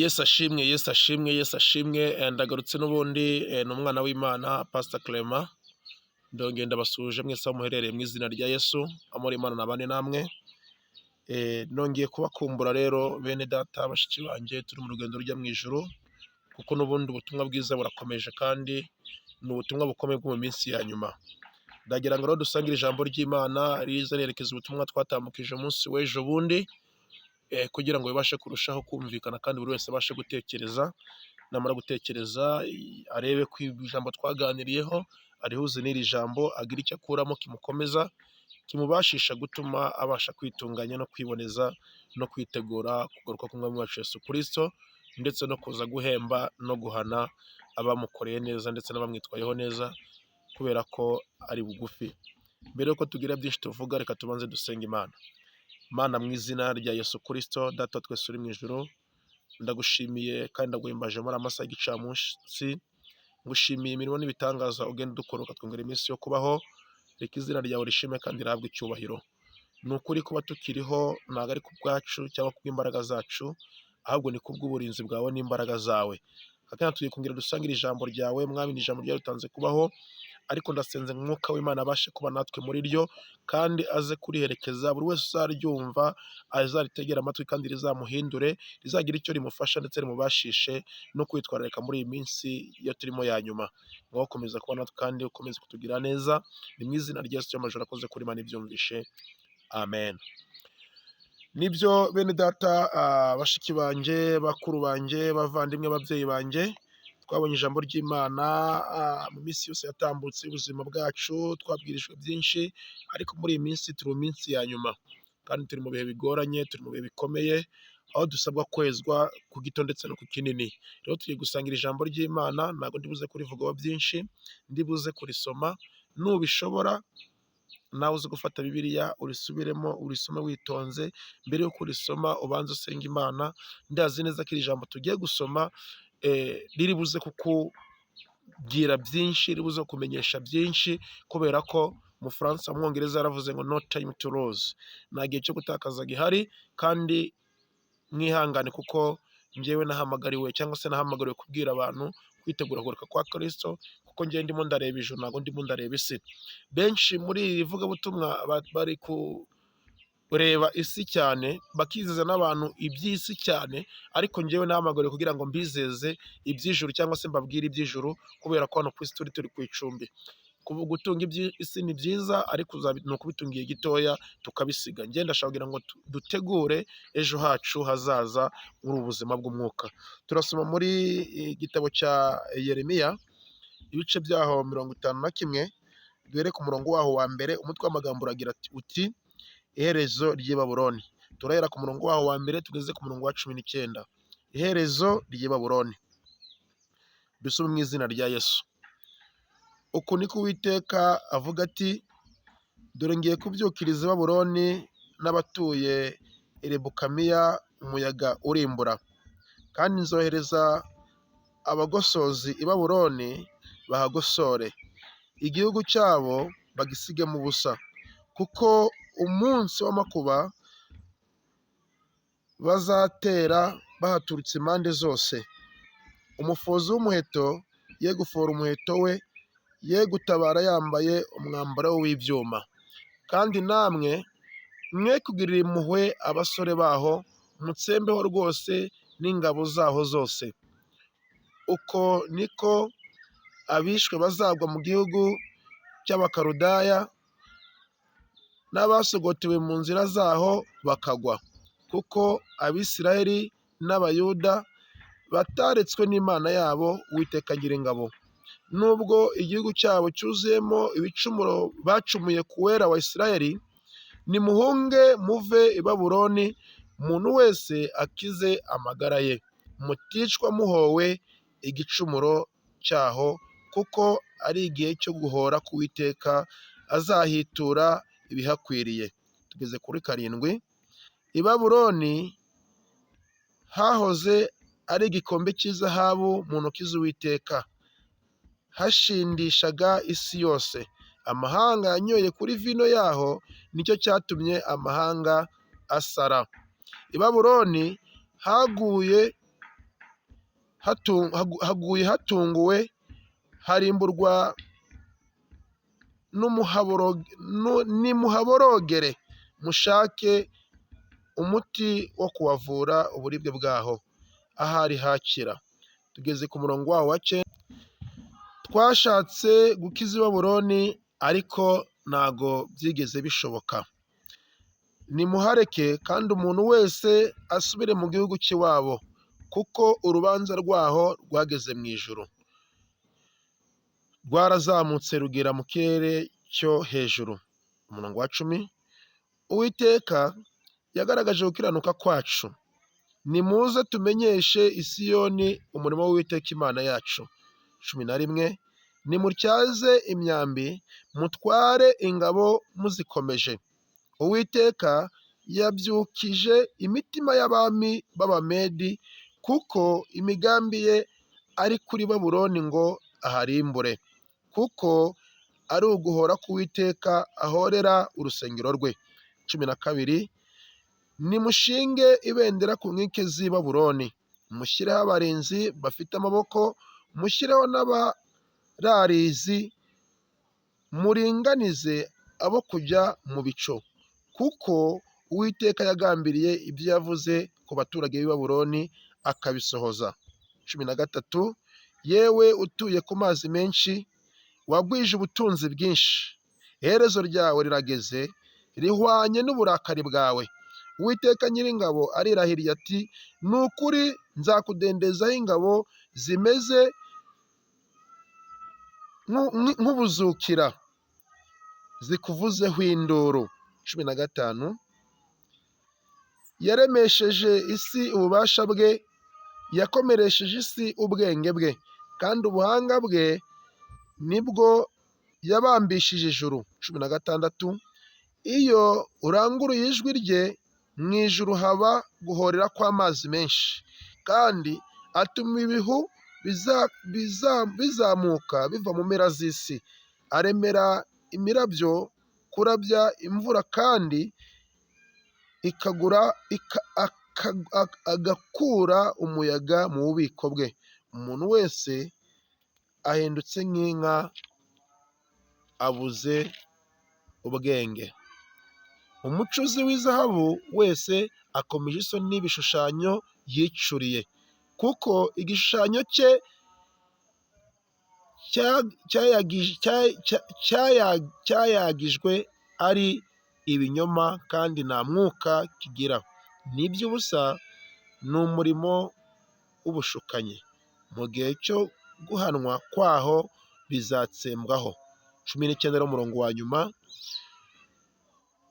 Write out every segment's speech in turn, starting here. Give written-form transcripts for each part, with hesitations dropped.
Yesu ashimwe, Yesu ashimwe, Yesu ashimwe. Ndagarutse n'ubundi n'umwana w'Imana Pastor Clement. Ndongera ndabasuje mwese aho muherereye mu izina rya Yesu. Amahoro y'Imana nabane namwe. Nongeye kubakumbura rero bene data bashiki banjye, turi mu rugendo rujya mu ijuru, kuko n'ubundi ubutumwa bwiza burakomeje kandi ni ubutumwa bukomeye bwo mu minsi ya nyuma. Ndagira ngo rero dusangire ijambo ry'Imana riza rerekeza ubutumwa twatambukije umunsi w'ejo bundi, kugira ngo bibashe kurushaho kumvikana kandi buri wese abashe gutekereza. Namara gutekereza arebe ko ijambo twaganiriyeho arihuze n'iri jambo, agira icyo akuramo kimukomeza, kimubashisha gutuma abasha kwitunganya no kwiboneza no kwitegura kugaruka k'umwami wacu Yesu Kristo, ndetse no kuza guhemba no guhana abamukoreye neza ndetse n'abamwitwayeho neza, kubera ko ari bugufi. Mbere yuko tugira byinshi tuvuga, reka tubanze dusenga Imana. Mana, mu izina rya Yesu Kristo, Data twese uri mu ijuru, ndagushimiye kandi ndaguhimbaje muri amasaha y'igicamunsi. Ngushimiye imirimo n'ibitangaza ugenda udukora ukatwongera iminsi yo kubaho. Reka izina ryawe rishime kandi rihabwe icyubahiro. Ni ukuri kuba tukiriho ntabwo ari ku bwacu cyangwa kubw'imbaraga zacu, ahubwo ni kubw'uburinzi bwawe n'imbaraga zawe. Kandi tugiye kongera dusangire ijambo ryawe. Mwami, ni ijambo ryawe ritanze kubaho, ariko ndasenze umwuka w'Imana abashe kuba natwe muri ryo, kandi aze kuriherekeza. Buri wese uzaryumva azaritegera amatwi kandi rizamuhindure, rizagira icyo rimufasha ndetse rimubashishe no kwitwararika muri iyi minsi iyo turimo ya nyuma. Ngaho ukomeza kuba natwe kandi ukomeze kutugira neza. Ni mu izina rya Yesu cy'amajoro akoze kuri Imana ibyumvishe. Amen. Nibyo bene data, bashiki banjye, bakuru banjye, bavandimwe, ababyeyi banjye, twabonye ijambo ry'Imana mu minsi yose yatambutse y'ubuzima bwacu. Twabwirijwe byinshi, ariko muri iyi minsi turi mu minsi ya nyuma kandi turi mu bihe bigoranye, turi mu bihe bikomeye, aho dusabwa kwezwa ku gito ndetse no ku kinini. Rero tugiye gusangira ijambo ry'Imana. Ntabwo ndibuze kurivugaho byinshi, ndibuze kurisoma. Nubishobora nawe uzi gufata Bibiliya urisubiremo, urisome witonze. Mbere yo kurisoma ubanza usenga Imana. Ndazi neza ko iri jambo tugiye gusoma riri buze kukubwira byinshi, riri buze kumenyesha byinshi, kubera ko mu Faransa, mu Mwongereza yaravuze ngo no time to lose, nta gihe cyo gutakaza gihari. Kandi mwihangane, kuko njyewe nahamagariwe cyangwa se nahamagariwe kubwira abantu kwitegura kugaruka kwa Kristo, kuko njyewe ndimo ndareba ijuru, ntabwo ndimo ndareba isi. Benshi muri iri vugabutumwa bari kureba isi cyane, bakizeza n'abantu iby'isi cyane, ariko njyewe nahamagariwe kugira ngo mbizeze iby'ijuru, cyangwa se mbabwire iby'ijuru, kubera ko hano ku isi turi ku icumbi. Gutunga iby'isi ni byiza, ariko ni ukubitunga igihe gitoya tukabisiga. Njye ndashaka kugira ngo dutegure ejo hacu hazaza muri ubu buzima bw'umwuka. Turasoma muri igitabo cya Yeremiya, ibice byaho 51, duhere ku murongo waho wa mbere. Umutwe w'amagambo uragira uti iherezo ry'i Baburoni. Turahera ku murongo waho wa mbere tugeze ku murongo wa 19. Iherezo ry'i Baburoni. Dusome mu izina rya Yesu. Uku niko Uwiteka avuga ati: dore ngiye kubyukiriza i Baburoni n'abatuye Erebukamiya umuyaga urimbura, kandi nzohereza abagosozi i Baburoni bahagosore igihugu cyabo bagisigemo ubusa, kuko umunsi w'amakuba bazatera bahaturutse impande zose. Umufozi w'umuheto ye gufora umuheto we, ye gutabara yambaye umwambaro w'ibyuma. Kandi namwe mwe kugirira impuhwe abasore baho, mutsembeho rwose n'ingabo zaho zose. Uko niko abishwe bazagwa mu gihugu cy'Abakaludaya, n'abasogotewe mu nzira zaho bakagwa, kuko Abisirayeli n'Abayuda bataretswe n'Imana yabo, Uwiteka Nyiringabo. Nubwo igihugu cyabo cyuzuyemo ibicumuro bacumuye ku Wera wa Isirayeli, nimuhunge muve i Baburoni, umuntu wese akize amagara ye, muticwa muhowe igicumuro cyaho, kuko ari igihe cyo guhora k'Uwiteka, azahitura ibihakwiriye. Tugeze kuri 7. I Baburoni hahoze ari igikombe cy'izahabu mu ntoki z'Uwiteka, hashindishaga isi yose. Amahanga yanyoye kuri vino yaho, nicyo cyatumye amahanga asara. I Baburoni haguye haguye hatunguwe, harimburwa nimuhaborogere mushake umuti wo kuwavura uburibwe bwaho, ahari hakira. Tugeze ku murongo wawo wa 9. Twashatse gukiza i Baburoni ariko ntago byigeze bishoboka. Nimuhareke kandi umuntu wese asubire mu gihugu cy'iwabo, kuko urubanza rwaho rwageze mu ijuru, rwarazamutse rugera mu kirere cyo hejuru. Umurongo wa 10. Uwiteka yagaragaje gukiranuka kwacu, nimuze tumenyeshe i Siyoni umurimo w'Uwiteka Imana yacu. 11. Nimutyaze imyambi, mutware ingabo muzikomeje. Uwiteka yabyukije imitima y'abami b'Abamedi, kuko imigambi ye ari kuri Baburoni ngo aharimbure, kuko ari uguhora k'Uwiteka ahorera urusengero rwe. 12. Nimushinge ibendera ku nkike z'i Baburoni, mushyireho abarinzi bafite amaboko, mushyireho n'abararizi, muringanize abo kujya mu bico, kuko Uwiteka yagambiriye ibyo yavuze ku baturage b'i Baburoni akabisohoza. 13. Yewe utuye ku mazi menshi, wagwije ubutunzi bwinshi, iherezo ryawe rirageze, rihwanye n'uburakari bwawe. Uwiteka Nyiringabo arirahiriye ati, ni ukuri nzakudendezaho ingabo zimeze nk'ubuzukira, zikuvuzeho induru. 15. Yaremesheje isi ububasha bwe, yakomeresheje isi ubwenge bwe, kandi ubuhanga bwe nibwo yabambishije ijuru. 16. Iyo uranguruye ijwi rye, mu ijuru haba guhorera kw'amazi menshi, kandi atuma ibihu bizamuka biva mu mpera z'isi. Aremera imirabyo kurabya imvura, kandi agakura umuyaga mu bubiko bwe. Umuntu wese ahindutse nk'inka abuze ubwenge. Umucuzi w'izahabu wese akomeje isoni n'ibishushanyo yicuriye, kuko igishushanyo cye cyayagijwe ari ibinyoma, kandi nta mwuka kigira. N'iby'ubusa ni umurimo w'ubushukanyi, mu gihe cyo guhanwa kwaho bizatsembwaho. 19. Umurongo wa nyuma.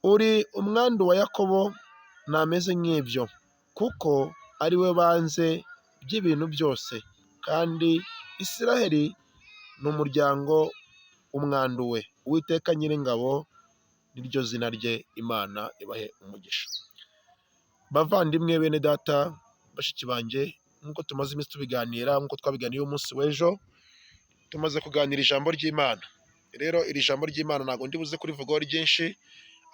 Uri umwandu wa Yakobo ntameze nk'ibyo, kuko ari we banze by'ibintu byose, kandi Isiraheli ni umuryango umwanduwe. Uwiteka Nyiringabo niryo zina rye. Imana ibahe umugisha. Bavandimwe, bene data, bashiki banjye, nk'uko tumaze iminsi tubiganira, nk'uko twabiganiye umunsi w'ejo, tumaze kuganira ijambo ry'Imana. Rero iri jambo ry'Imana ntabwo ndi buze kurivugaho ryinshi,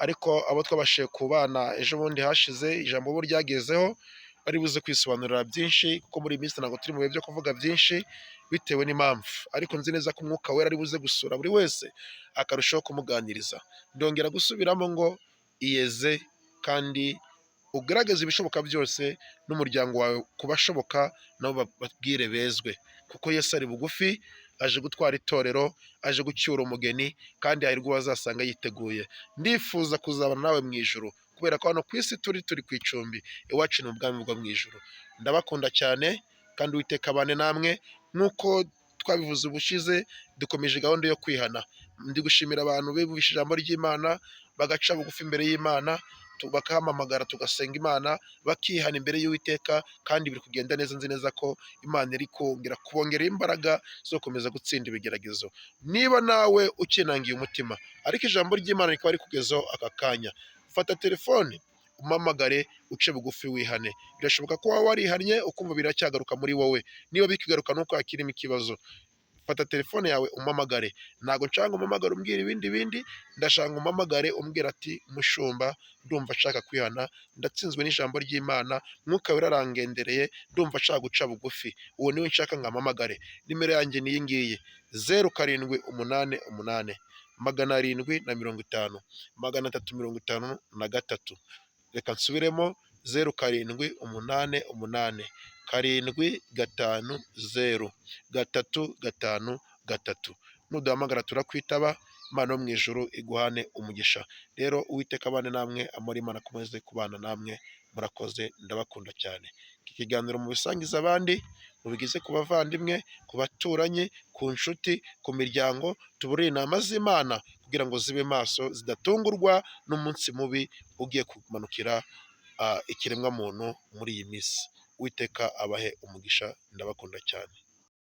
ariko abo twabashije kubana ejo bundi hashize, ijambo bo ryagezeho, bari buze kwisobanurira byinshi, kuko muri iyi minsi ntabwo turi mu bihe byo kuvuga byinshi bitewe n'impamvu, ariko nzi neza ko umwuka wera ari buze gusura buri wese akarushaho kumuganiriza. Ndongera gusubiramo ngo iyeze kandi ugaragaze ibishoboka byose n'umuryango wawe ku bashoboka, nabo babwire bezwe, kuko Yesu ari bugufi, aje gutwara itorero, aje gucyura umugeni, kandi hahirwa uwazasanga yiteguye. Ndifuza kuzabana nawe mu ijuru, kubera ko hano ku isi turi ku icumbi, iwacu ni ubwami bwo mu ijuru. Ndabakunda cyane, kandi Uwiteka abane namwe. Nk'uko twabivuze ubushize, dukomeje gahunda yo kwihana. Ndi gushimira abantu bumvise ijambo ry'Imana, bagaca bugufi imbere y'Imana, bakahamamagara tugasenga Imana, bakihana imbere y'Uwiteka, kandi biri kugenda neza. Nzi neza ko Imana iri kongera kubongerera imbaraga zo gukomeza gutsinda ibigeragezo. Niba nawe ukinangiye umutima, ariko ijambo ry'Imana rikaba rikugezeho aka kanya, fata telefone umamagare, uce bugufi wihane. Birashoboka ko waba warihannye ukumva biracyagaruka muri wowe. Niba bikigaruka nuko hakirimo ikibazo, fata telefone yawe umpamagare. Ntabwo nshaka ngo umpamagare umbwira ibindi, ndashaka ngo umpamagare umbwira ati mushumba, ndumva nshaka kwihana, ndatsinzwe n'ijambo ry'Imana, mwuka wera arangendereye, ndumva nshaka guca bugufi. Uwo niwe nshaka ngo ampamagare. Nimero yanjye ni iyi ngiyi: 0788 750 353. Reka nsubiremo: 0788 750 353. Nuduhamagara turakwitaba. Imana yo mu ijuru iguhane umugisha. Rero Uwiteka abane namwe, amara Imana akomeze kubana namwe. Murakoze, ndabakunda cyane. Iki kiganiro mubisangiza abandi, mubigize ku bavandimwe, ku baturanyi, ku nshuti, ku miryango. Tuburire inama z'Imana kugira ngo zibe maso, zidatungurwa n'umunsi mubi ugiye kumanukira ikiremwa muntu muri iyi minsi. Uwiteka abahe umugisha, ndabakunda cyane.